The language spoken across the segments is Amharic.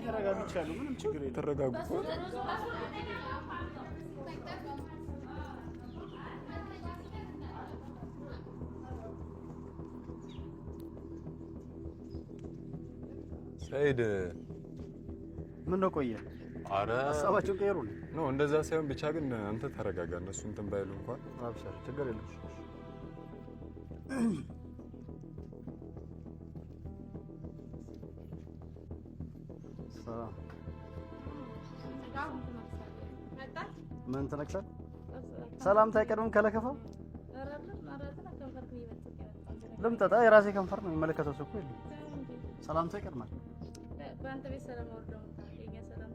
ተረጋግቻለሁ ምንም ችግር የለም ተረጋጉ ሰይድ ምን ነው ቆየ አረ ሐሳባቸው ቀየሩ ነው እንደዛ ሳይሆን ብቻ ግን አንተ ተረጋጋ እነሱ እንትን ባይሉ እንኳን አብሽር ችግር የለም ምን ተነክሰል ሰላም ታይቀርም ከለከፈው ልምጣ የራሴ ከንፈር ነው የሚመለከተው እኮ ይል ሰላም ታይቀርማል በአንተ ቤት ሰላም ወርደው የኛ ሰላም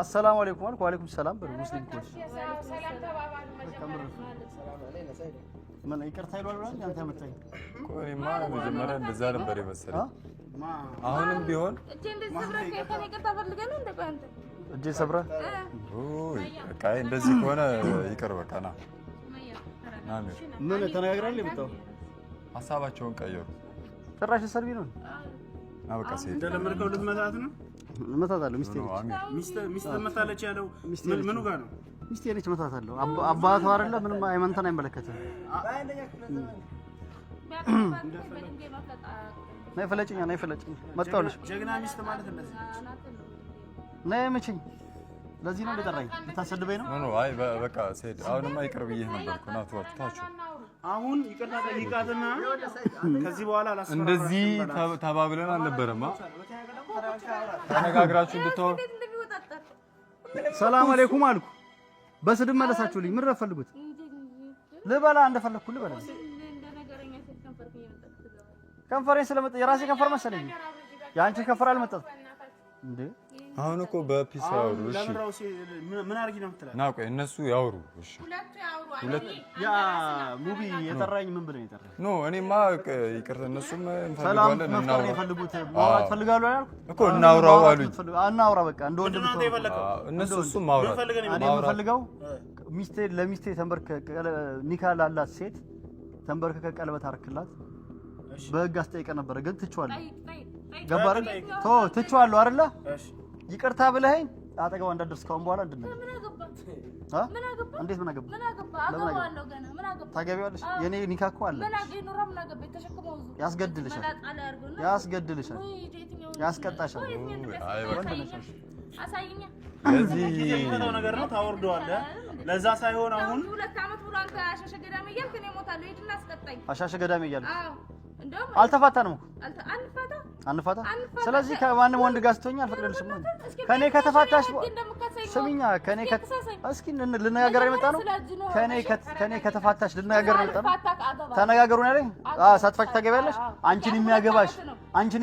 አሰላሙ አለይኩም አልኩ ወአለይኩም ሰላም ብሩ ሙስሊም ኮ ሰላም ተባባሉ መጀመሪያ ምን ይቅርታ ይሏል ብለን አንተ ያመጣኝ ቆይማ መጀመሪያ እንደዛ ነበር የመሰለኝ አሁንም ቢሆን እጄ እንደዚህ ሰብረህ ከኔ ይቅርታ ፈልገህ ነው እንደቆይ አንተ እጄ ሰብረህ በቃ እንደዚህ ከሆነ ይቅር በቃ ና ምን ተነጋግረን የመጣው ሐሳባቸውን ቀየሩ ጭራሽ ሰርቪ ነው አበቃ ሰይድ እንደለመድከው ልትመታት ነው መታታለሁ ሚስቴ መታለች ያለው ምኑ ጋር ነው ሚስቴ ነች መታታለሁ አባቷ አይደለ ምንም አይመንተን አይመለከትም ናይ ፈለጭኛ መጣውልሽ ጀግና ሚስት ማለት እንደዚህ ናይ መችኝ ለዚህ ነው እንደጠራኝ ልታሰድበኝ ነው ኖ አይ በቃ ሰይድ አሁንማ ይቅር ብዬሽ ነበርኩ ና ተዋችሁ አሁን ይቅርታ ጠይቃትና ከዚህ በኋላ አላስፈራራም እንደዚህ ተባብለን አልነበረማ ተነጋግራችሁ እንድትተው ሰላም አለይኩም አልኩ በስድብ መለሳችሁልኝ ምን ረፈልጉት ልበላ እንደፈለኩ ልበላ ከንፈሬን ስለመጣ የራሴ ከንፈር መሰለኝ ያንቺ ከንፈር አልመጣም እንዴ አሁን እኮ በፒስ ያወሩ እሺ ምን አርጊ ነው የምትለው ና ቆይ እነሱ ያወሩ እሺ ያ ሙቢ የጠራኝ ምን ብለው የጠራኝ ኖ እኔማ ይቅር እነሱም እንፈልጋለን እናውራ ፈልጉት ማውራት ፈልጋሉ አይደል እኮ እናውራው አሉኝ እናውራ በቃ እንደወንድም እነሱ እሱም ማውራት እኔ የምፈልገው ለሚስቴ ተንበርከ ኒካ ላላት ሴት ተንበርከ ቀለበት አርክላት በህግ አስጠይቀ ነበር ግን ትቻለሁ ገባረ ትቻለሁ አይደለ ይቅርታ ብለኸኝ አጠገቧ እንዳደርስካውን በኋላ እንድነው ምን አገባ እንዴት ምን አገባ አገባዋለሁ ገና ምን አገባ ታገቢዋለሽ የኔ ኒካ እኮ አለ ምን አገባ ኑራ ምን አገባ ተሸክመው ያስገድልሻል ያስቀጣሻል አይ በቃ አሳይኛ እዚህ የፈተው ነገር ነው ታወርደዋለህ ለዛ ሳይሆን አሁን 2 አመት ሙሉ አንተ አሻሸ ገዳሜ እያልክ ነው ሞታለሁ ሄድና አስቀጣኝ አሻሸ ገዳሜ እያልክ አዎ እንደውም አልተፋታንም አንፋታ ስለዚህ ከማንም ወንድ ጋር ስትሆኝ አልፈቅድልሽም ከኔ ከተፋታሽ ስሚኛ ከኔ እስኪ ልነጋገር የመጣ ነው ከኔ ከተፋታሽ ልነጋገር የመጣ ነው ተነጋገሩ ነው ያለኝ ሳትፋች ታገቢያለሽ አንቺን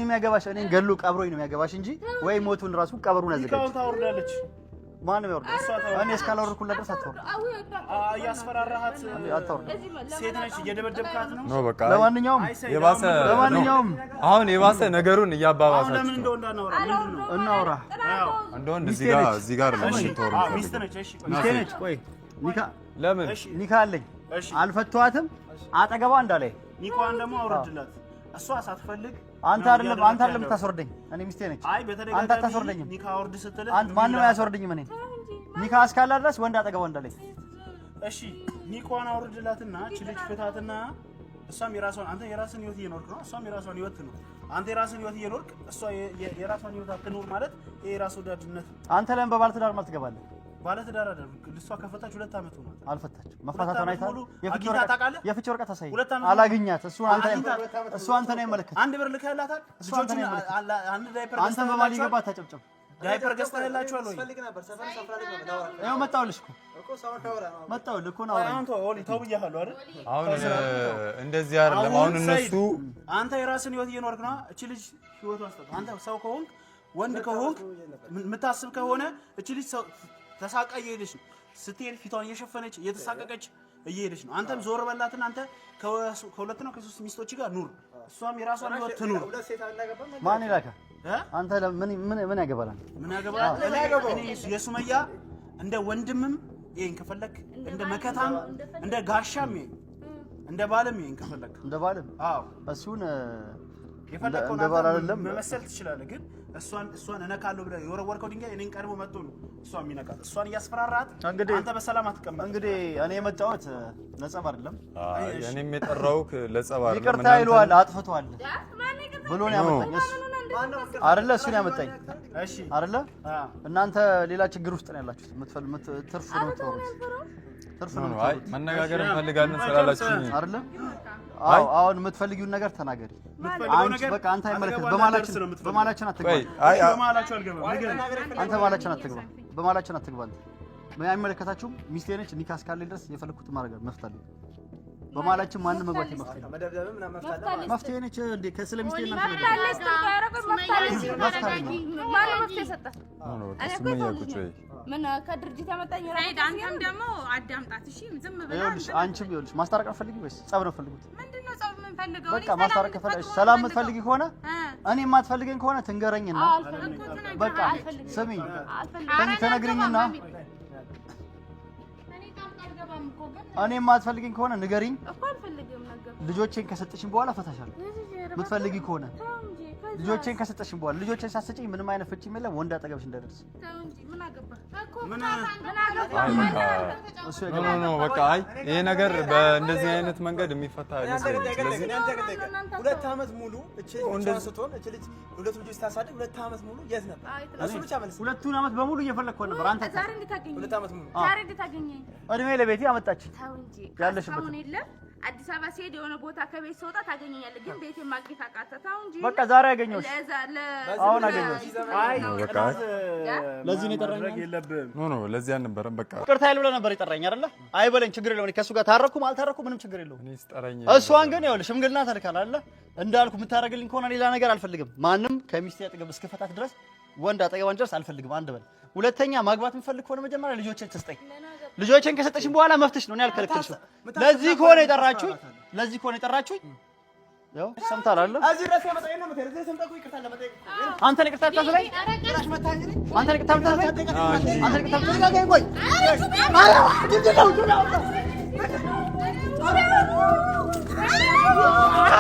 የሚያገባሽ እኔን ገሎ ቀብሮኝ ነው የሚያገባሽ እንጂ ወይ ሞቱን ራሱ ቀብሩን ያዘጋጅ ታወርዳለች ማንም ያወርድ እኔ እስካላወርኩላት ድረስ አትወርድ ያስፈራራሃት አትወርድ ሴት ነች እየደበደብካት ነው ነው በቃ ለማንኛውም አሁን የባሰ ነገሩን እያባባሳችሁ ለምን እንደው እናውራ እንደው እዚህ ጋር ለምን ተወሩ ሚስት ነች እሺ ቆይ ኒካ ለምን ኒካ አለኝ አልፈቷትም አጠገቧ እንዳለ ኒካዋን ደግሞ አውርድላት እሷ ሳትፈልግ አንተ አይደለም ታስወርደኝ እኔ ሚስቴ ነች አንተ ታስወርደኝም ኒካ አውርድ ስትል አንተ ማንንም አያስወርደኝም እኔ ኒካ እስካላ ድረስ ወንድ አጠገቧ እንዳለ እሺ ኒካዋን አውርድላትና ልጅ ፍታትና እሷም የራሷን አንተ የራስን ህይወት እየኖርክ ነው እሷም የራሷን ህይወት ነው አንተ የራስን ህይወት እየኖርክ እሷ የራሷን ህይወት አትኖር ማለት ይሄ የራስ ወዳድነት አንተ ለምን በባለትዳር ማለት ትገባለህ ባለትዳር አይደል እሷ ከፈታች 2 አመት ሆኗል አልፈታች መፋታቷን አይታል የፍች ወረቀት አሳይ አላግኛት እሱ አንተ ነው የመለከት አንድ ብር ልከላታል ልጆችን አንድ ዳይፐር አንተ በማሊ ገባ ተጨብጨብ ዳይፐር ገዝተህላችኋል ወይ ፈልግ ነበር ሰፈር ላይ ነው ያው መጣውልሽ እኮ መጣውልህ እኮ ነው አንተ ኦሊ ተው ብያለሁ አይደል አሁን እንደዚህ አይደለም አሁን እነሱ አንተ የራስን ህይወት እየኖርክ ነው እቺ ልጅ ህይወቷ አስተው አንተ ሰው ከሆንክ ወንድ ከሆንክ የምታስብ ከሆነ እቺ ልጅ ተሳቃ እየሄደች ነው ስትሄድ ፊቷን እየሸፈነች እየተሳቀቀች እየሄደች ነው አንተም ዞር በላትና አንተ ከሁለት ነው ከሶስት ሚስቶች ጋር ኑር እሷም የራሷን ህይወት ትኑር ማን ይላካ አንተ ምን ያገባላል ምን ያገባላል እኔ የሱመያ እንደ ወንድምም ይሄን ከፈለክ እንደ መከታም እንደ ጋሻም ይሄን እንደ ባለም ይሄን ከፈለክ እንደ ባለም አዎ እሱን የፈለከው እንደ ባል አይደለም መመሰል ትችላለህ ግን እሷን እነካለሁ ብለህ የወረወርከው ድንጋይ እኔን ቀድሞ መጥቶ ነው እሷን የሚነካት። እሷን እያስፈራራት አንተ በሰላም አትቀመጥ። እንግዲህ እኔ የመጣሁት ለጸብ አይደለም። እኔም የጠራሁህ ለጸብ አይደለም። ይቅርታ ይሏል አጥፍቷል ብሎ ነው ያመጣኝ እሱ አይደለ? እሱ ነው ያመጣኝ። እሺ አይደለ? እናንተ ሌላ ችግር ውስጥ ነው ያላችሁት። ትርፍ ነው ትርፍ ነው። አይ መነጋገር እንፈልጋለን ስላላችሁኝ አይደለ? አሁን የምትፈልጊውን ነገር ተናገሪ። አንቺ በቃ አንተ አይመለከትም። በማላችን አትግባ። አይ በማላችን አልገባም። አንተ በማላችን አትግባ። በማላችን አትግባ። አይመለከታችሁም። ሚስቴ ነች። ኒካስ ካለ ድረስ የፈለኩት ማድረግ መፍታለሁ። በማላችን ማንንም መግባት ይመፍታል። መፍትሄ ነች እንዴ? ከስለ ሚስቴ እና ምን ከድርጅት ያመጣኝ ራይድ አንተም ደግሞ አዳምጣት። እሺ ዝም ብለህ አንቺም ይኸውልሽ ማስታረቅ ፈልጊ ወይስ ጸብ ነው ፈልጉት? ምንድነው ጸብ ምን ፈልገው? በቃ ማስታረቅ ፈልጊ። ሰላም የምትፈልጊ ከሆነ እኔ የማትፈልገኝ ከሆነ ትንገረኝና በቃ ስሚ ተነግሪኝና እኔ የማትፈልጊኝ ከሆነ ንገሪኝ። ልጆቼን ከሰጠሽኝ በኋላ ፈታሻለሁ። የምትፈልጊ ከሆነ ልጆቼን ከሰጠሽኝ በኋላ ልጆቼን ሳትሰጪኝ ምንም አይነት ፍቺ የለም። ወንድ አጠገብሽ እንዳይደርስ። ኖ በቃ አይ ይሄ ነገር በእንደዚህ አይነት መንገድ የሚፈታ አይመስልም። ስለዚህ ሁለት ዓመት ሙሉ እቺ እንደዚህ ስትሆን እቺ ልጅ ሁለት ልጆች ታሳድግ 2 ዓመት ሙሉ የት ነበር? እሱ ብቻ መልስ። 2 ዓመት በሙሉ እየፈለግኩ ነበር። አንተ ዛሬ እንድታገኘኝ 2 ዓመት ሙሉ ዛሬ እንድታገኘኝ እድሜ ለቤቴ አመጣች። ተው እንጂ ያለሽበት አሁን የለም። አዲስ አበባ ሲሄድ የሆነ ቦታ ከቤት ስወጣ ታገኘኛለህ፣ ግን ቤቴ ማግኘት አቃተህ። ተው እንጂ በቃ ዛሬ አገኘሁሽ። አሁን አገኘሁሽ። አይ በቃ ለዚህ ነው የጠራኝ። ኖ ለዚህ አልነበረም። በቃ ይቅርታ ይል ብለህ ነበር የጠራኝ አይደለ? አይ በለኝ፣ ችግር የለውም። ከእሱ ጋር ታረኩም አልታረኩም ምንም ችግር የለውም። እኔ ስጠራኝ እሷን ግን ይኸውልሽ ሽምግልና ተልካል አይደለ? እንዳልኩ የምታደርግልኝ ከሆነ ሌላ ነገር አልፈልግም። ማንም ከሚስቴ አጠገብ እስከፈታት ድረስ ወንድ አጠገቧን ድረስ አልፈልግም። አንድ በል። ሁለተኛ ማግባት የምፈልግ ከሆነ መጀመሪያ ልጆችን ትስጠኝ። ልጆችን ከሰጠሽኝ በኋላ መፍትሽ ነው። እኔ አልከለከልሽም። ለዚህ ከሆነ የጠራችሁኝ ያው ሰምታል አይደል? እዚህ ድረስ ያመጣኝ ነው ማለት ነው። ሰምታኩ ይቅርታ ለመጠየቅ አንተ ነው ይቅርታ ታስለኝ። አንተ ነው ይቅርታ ታስለኝ። አንተ ነው ይቅርታ ታስለኝ። ቆይ አረ